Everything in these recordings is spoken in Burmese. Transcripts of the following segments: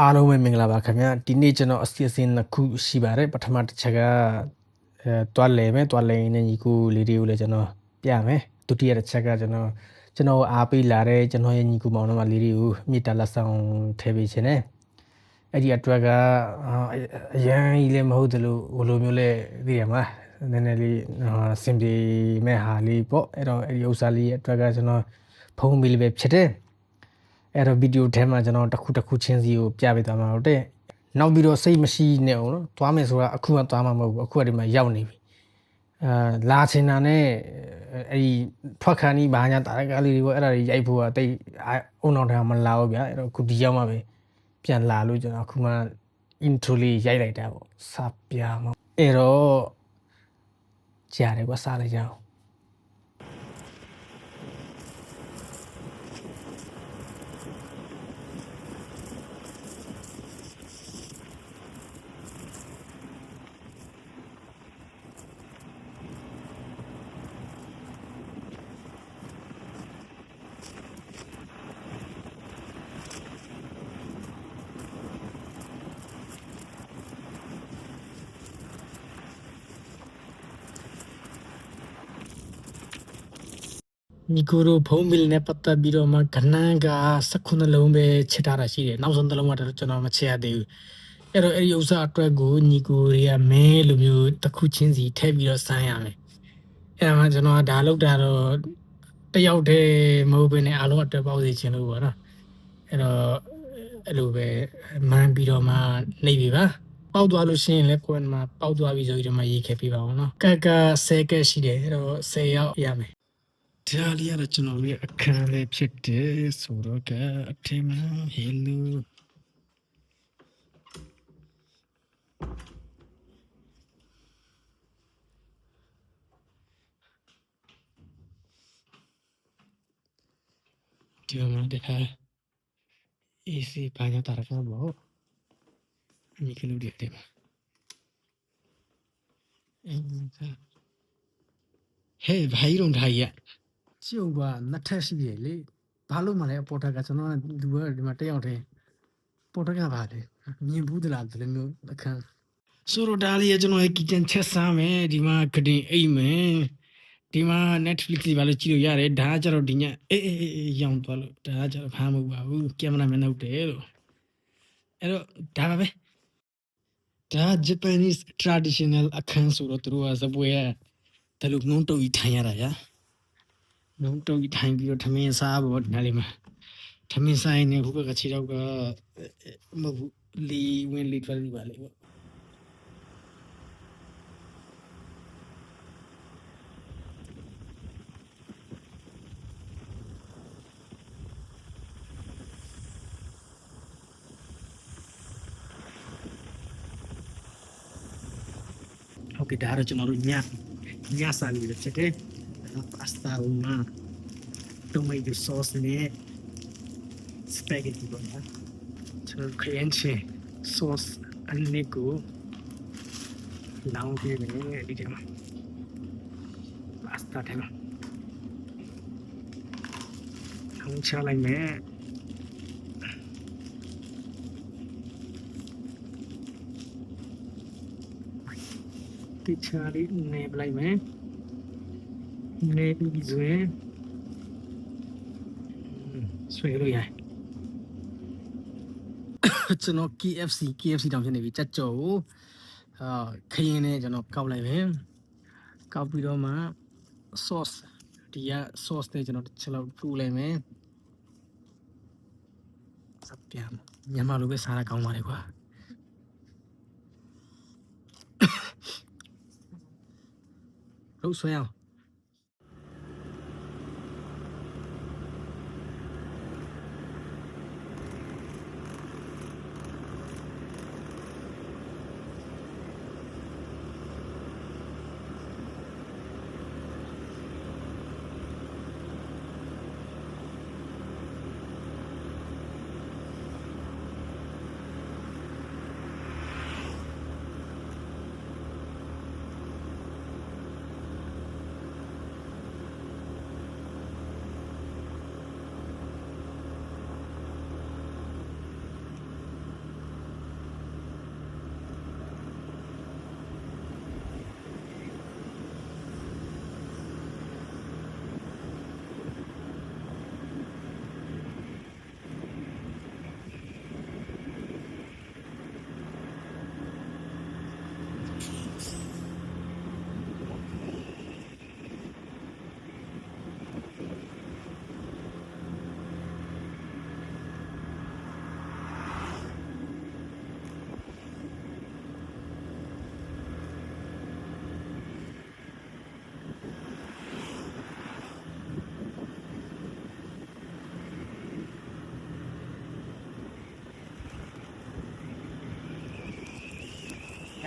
အားလုံးပဲမင်္ဂလာပါခင်ဗျာဒီနေ့ကျွန်တော်အစီအစဉ်နှစ်ခုရှိပါတယ်ပထမတစ်ချက်ကတွားလဲမယ်တွားလဲနေညီကိုလေးတွေကိုလည်းကျွန်တော်ပြမယ်ဒုတိယတစ်ချက်ကကျွန်တော်အားပေးလာတဲ့ကျွန်တော်ရဲ့ညီကိုမောင်နှမလေးတွေကိုမြေတားလက်ဆောင်ထည့်ပေးခြင်းနဲ့အဲ့ဒီအတွက်ကအရန်ကြီးလည်းမဟုတ်တယ်လို့ဘလိုမျိုးလဲသိရမှာနည်းနည်းလေးစင်ပြေမဲ့ဟာလေးပေါ့အဲ့တော့အဲ့ဒီဥစ္စာလေးရဲ့အတွက်ကကျွန်တော်ဖုံးပြီးလေးပဲဖြစ်တယ်အဲ့တော့ဗီဒီယိုထဲမှာကျွန်တော်တစ်ခုချင်းစီကိုပြပေးသွားမှာဟုတ်တယ်နောက်ပြီးတော့စိတ်မရှိနဲ့အောင်နော်သွားမယ်ဆိုတာအခုမှသွားမှာမဟုတ်ဘူးအခုကဒီမှာရောက်နေပြီလာချင်တာနဲ့အဲ့ဒီထွက်ခါနီးဘာညာတာကားလေးတွေကိုအဲ့ဒါတွေရိုက်ဖို့ကတိတ်အုံအောင်ထားမလာဘူးဗျာအဲ့တော့အခုဒီရောက်မှပဲပြန်လာလို့ကျွန်တော်အခုမှ intro လေးရိုက်လိုက်တာပေါ့စပြမှာအဲ့တော့ကြားတယ်ကွာစားလိုက်ကြအောင်ညီကိုတို့ဖုံးမီလနဲ့ပတ်သက်ပြီးတော့မှကနန်းက19လုံးပဲချစ်ထားတာရှိတယ်နောက်ဆုံးတစ်လုံးကတော့ကျွန်တော်မချစ်ရသေးဘူးအဲ့တော့အဲ့ဒီဥစ္စာအတွက်ကိုညီကိုတွေကမဲလိုမျိုးတစ်ခုချင်းစီထည့်ပြီးတော့စမ်းရမယ်အဲ့ဒါမှကျွန်တော်ဒါလောက်တာတော့တယောက်တည်းမဟုတ်ဘဲနဲ့အားလုံးအတွက်ပေါက်စီခြင်းလို့ပေါ့နော်အဲ့တော့အဲ့လိုပဲမှန်းပြီးတော့မှနှိပ်ပြီပါပေါက်သွားလို့ရှိရင်လည်းကိုယ်မှာပေါက်သွားပြီဆိုပြီးတော့မှရေးခဲ့ပြပါအောင်နော်ကက်က10ကက်ရှိတယ်အဲ့တော့10ရောက်ရမယ်ဒါလေးကတော့ကျွန်တော်ရဲ့အခန်းလေးဖြစ်တယ်ဆိုတော့ကအထင်မှာဟယ်လိုဒီမှာတခါ AC ဘာညာတာရဖာဘောအမိကလူတွေတဲ့မှာဟဲ့ဘာကြီးတော့ထားရကျုပ်ကနှစ်ထက်ရှိတယ်လေဘာလို့မှလဲအပေါ်ထက်ကကျွန်တော်လူကဒီမှာတယောက်တည်းပေါ်ထက်ကဘာလဲမြင်ဘူးသလားဒီလိုမျိုးအခန်းဆိုတော့ဒါလေးကကျွန်တော်ရဲ့ kitchen ချက်စားမယ်ဒီမှာကတင်အိမ်မယ်ဒီမှာ Netflix လေးပါလို့ကြည့်လို့ရတယ်ဒါကကျတော့ဒီညအေးရောင်းသွားလို့ဒါကကျတော့ဘာမှမဟုတ်ပါဘူးကင်မရာမန်ဟုတ်တယ်လို့အဲ့တော့ဒါပါပဲဒါ Japanese traditional အခန်းဆိုတော့သူတို့ကစပွဲကဒါလို့နှုံးတုပ်ကြီးထိုင်ရတာညာနှုံးတုပ်ကြီးထိုင်ပြီးတော့ထမင်းစားပေါ့ဒီနားလေးမှာထမင်းစားရင်ဟိုဘက်ကခြေတော့ကမဟုတ်ဘူးလီဝင်လီထွက်လီပါလေပေါ့โอเคဒါတော့ကျွန်တော်တို့ညစားလေးပဲဖြစ်တယ်ပါစတာဦးမှာတိုမာတိုဆော့စ်နဲ့စပဂက်တီပေါ့နော်ကျွန်တော်ခရင်ချေဆော့စ်အနည်းကိုလောင်းပြနေဒီထဲမှာပါစတာထဲမှာထောင်းချလိုက်မယ်တိချာလေးနေပလိုက်မယ်နေပြီးဆိုရင်ဆွဲလို့ရတယ်ကျွန်တော် KFC တောင်ဖြစ်နေပြီကြက်ကြော်ကိုခရင်နဲ့ကျွန်တော်ကောက်လိုက်မယ်ကောက်ပြီးတော့မှ sauce ဒီက sauce နဲ့ကျွန်တော်တစ်ချက်လောက်ထူလိုက်မယ်စပြန်မြန်မာလိုပဲစားရကောင်းပါလေကွာလို့ဆွဲအောင် အ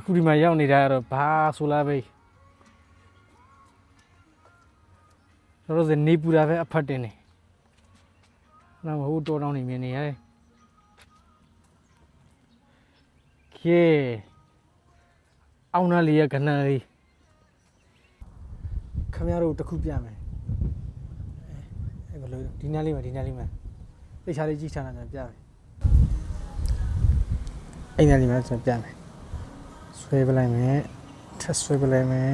ခုဒီမှာရောက်နေတာကတော့ဘာဆိုလာပဲကျွန်တော်တို့နေပူတာပဲအဖတ်တင်နေနောက်ဟိုတော်တောင်းနေမြင်နေရတယ်ခေအောင်နာလေးရခဏလေးခမရတို့တစ်ခုပြမယ်အဲ့ဘယ်လိုဒီနားလေးမှာသိချာလေးကြည့်ချာတာပြမယ်အဲ့နားလေးမှာကျွန်တော်ပြမယ်ဆွဲပလိုက်မယ်ထပ်ဆွဲပလိုက်မယ်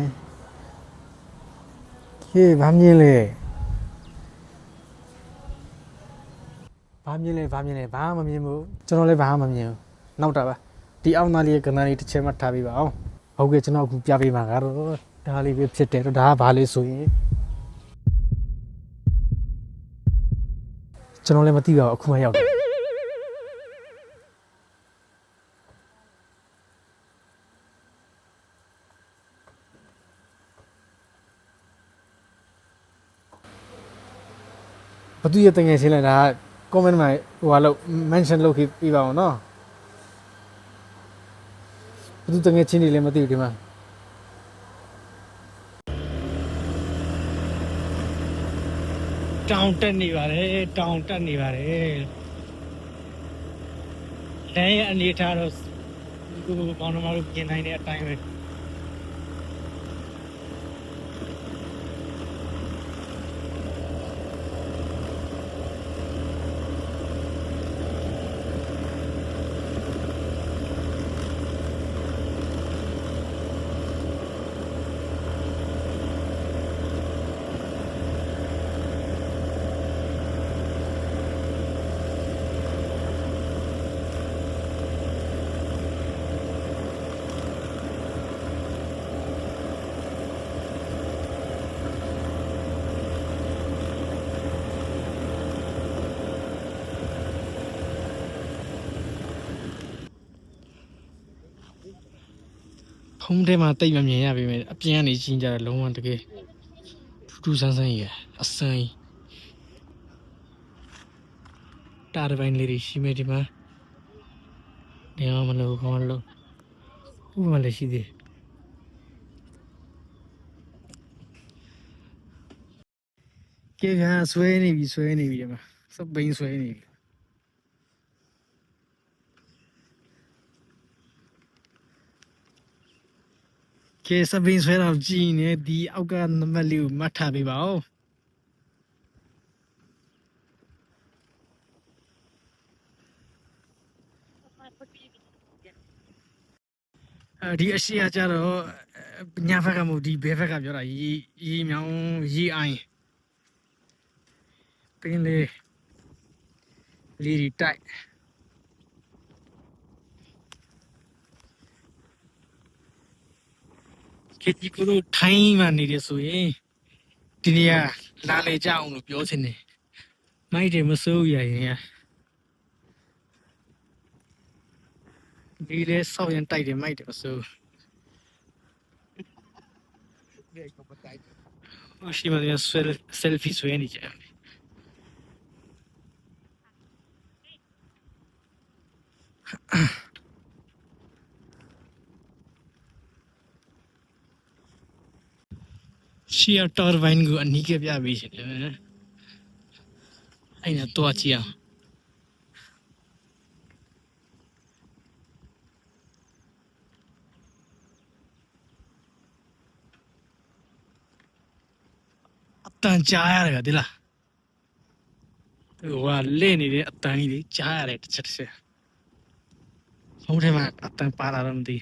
ခေဘာမြင်လဲဘာမမြင်လဲဘာမမြင်ဘူးကျွန်တော်လည်းဘာမှမမြင်ဘူးနောက်တာပါဒီအောင်သားလေးရဲ့ကဏ္ဍလေးတစ်ချက်မှထားပေးပါအောင်ဟုတ်ကဲ့ကျွန်တော်အခုပြပေးမှာကတော့ဒါလေးပဲဖြစ်တယ်တော့ဒါကဘာလဲဆိုရင်ကျွန်တော်လည်းမသိပါဘူးအခုမှရောက်တယ်ဘသူရဲ့တငယ်ချင်းလဲဒါ comment မှာဟိုဟာလို့ mention လုပ်ပြီးပြပါအောင်နော်ဘသူတငယ်ချင်းတွေလည်းမသိဘူးဒီမှာတောင်တက်နေပါတယ်လမ်းရဲ့အနေထားတော့ဒီကိုပေါင်းတော်မတို့ပြင်နိုင်တဲ့အတိုင်းပဲဖုံးထဲမှာတိတ်မမြင်ရပေမဲ့အပြင်ကနေချင်းကြတယ်လုံးဝတကယ်ထူးဆန်းကြီးအစမ်းကြီးတားပိုင်းလေးရှိမယ်ဒီမှာနေအောင်မလို့ခေါင်းလို့ဥပမာလည်းရှိသေးကဲဗျာဆွဲနေပြီဒီမှာစပိန်ဆွဲနေပြီကဲစပိန်ဆွဲတော့ကြည့်နေဒီအောက်ကနံပါတ်လေးကိုမှတ်ထားပေးပါဦးဒီအရှိအကြတော့ညာဘက်ကမဟုတ်ဒီဘဲဘက်ကပြောတာရေမြောင်းရေအိုင်းပင်းလေးတိုက်ခေတီကိုတို့ထိုင်းမှနေတယ်ဆိုရင်ဒီနေရာလာလေကြအောင်လို့ပြောချင်တယ်မိုက်တယ်မစိုးရရင်ဒီလေဆောက်ရင်တိုက်တယ်မိုက်တယ်မစိုးရှိမှလည်းဆယ်ဖီဆွဲနေကြတယ်ရှီယာတော်ဝိုင်းကိုအနီးကပြပေးရှင်တယ်အဲ့ဒါတော့ကြည့်အောင်အတန်ကြားရတယ်ဒီလားဟိုကလဲနေတဲ့အတန်ကြီးတွေကြားရတယ်တစ်ချက်ဟိုထဲမှာအတန်ပါလာတော့မသိ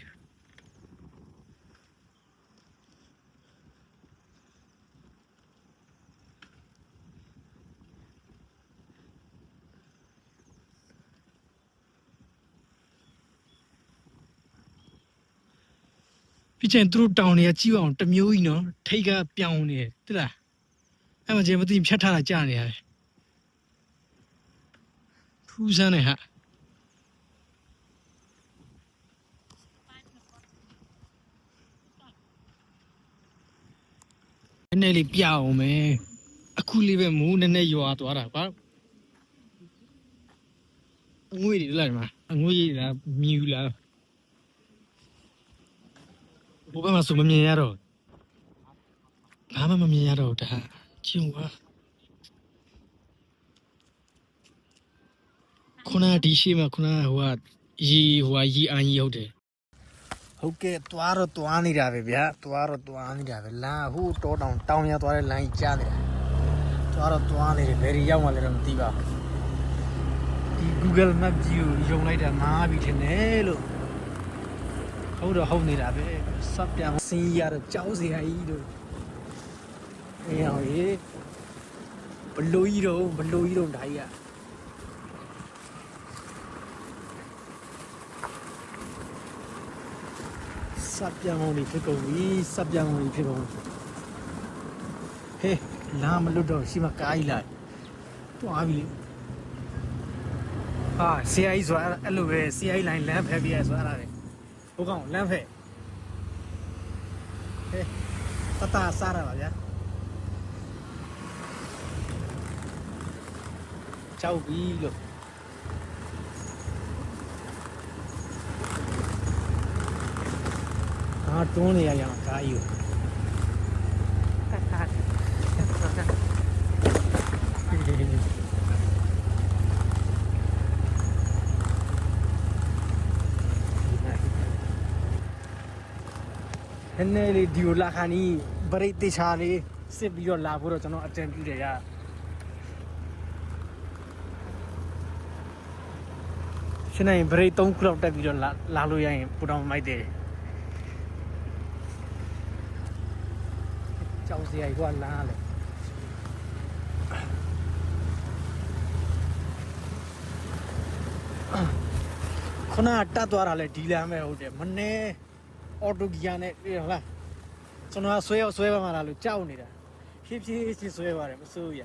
ပြချင်သူတို့တောင်းနေကြည့်အောင်တမျိုးကြီးနော်ထိတ်ကပြောင်းနေတယ်တိလားအဲ့မှာကျမသိဖြတ်ထားတာကြားနေရတယ်ထူးဆန်းနေဟာ နေလေးပြအောင်မယ်အခုလေးပဲမိုးနည်းနည်းရွာသွားတာကွာအငွေ့တွေလိုက်မှာအငွေ့လားမြူလားဘိုးဘမဆိုမမြင်ရတော့ဘာမှမမြင်ရတော့ဒါကျုံကွာခုနဒီရှိမှာခုနဟိုကရီအန်ကြီးဟုတ်တယ်ဟုတ်ကဲ့သွားတော့သွားနေတာပဲဗျာသွားတော့သွားနေတာပဲလမ်းဟိုတောတောင်ရသွားတဲ့လမ်းကြီးကြားနေတာသွားတော့သွားနေတယ်ဘယ်ရီရောက်မှလည်းတော့မသိပါဘူးဒီ Google Map ကြီးကိုယုံလိုက်တာမားပြီထင်တယ်လို့ဟုတ်တော့ဟုတ်နေတာပဲစပ်ပြန်စင်းရတော့ကြောက်စရာကြီးတို့အေးဟောရေဘလိုကြီးတော့ဒါကြီးကစပ်ပြန်အောင်ဖြစ်ကုန်ပြီစပ်ပြန်အောင်ဖြစ်ကုန်ဟေးလာမလွတ်တော့ရှိမကားကြီးလာတွားပြီဟာ CI ဆိုအဲ့လိုပဲ CI လိုင်းလမ်းဖက်ပြရဆိုအဲ့ဒါလေဟိုကောင်လမ်းဖက်ဟေးတစားရပါဗျာကြောက်ပြီလို့တွန်းနေရအောင်ကားကြီးကိုနည်းနည်းလေးဒီကိုလာခါနီးဗရိတ်တေချာလေးစစ်ပြီးတော့လာဖို့တော့ကျွန်တော်အတန်ပြတယ်ရရှင်နိုင်ဗရိတ်3ခုလောက်တက်ပြီးတော့လာလို့ရရင်ပူတောင်မိုက်တယ်ကြောက်စရာကြီးကလမ်းလေခုနတတ်သွားတာလေဒီလမ်းပဲဟုတ်တယ်မနေအော်တိုဂီယာနဲ့တွေ့ရလားကျွန်တော်ဆွဲပါမှလားလို့ကြောက်နေတာဖြည်းဖြည်းချင်းဆွဲပါတယ်မစိုးရ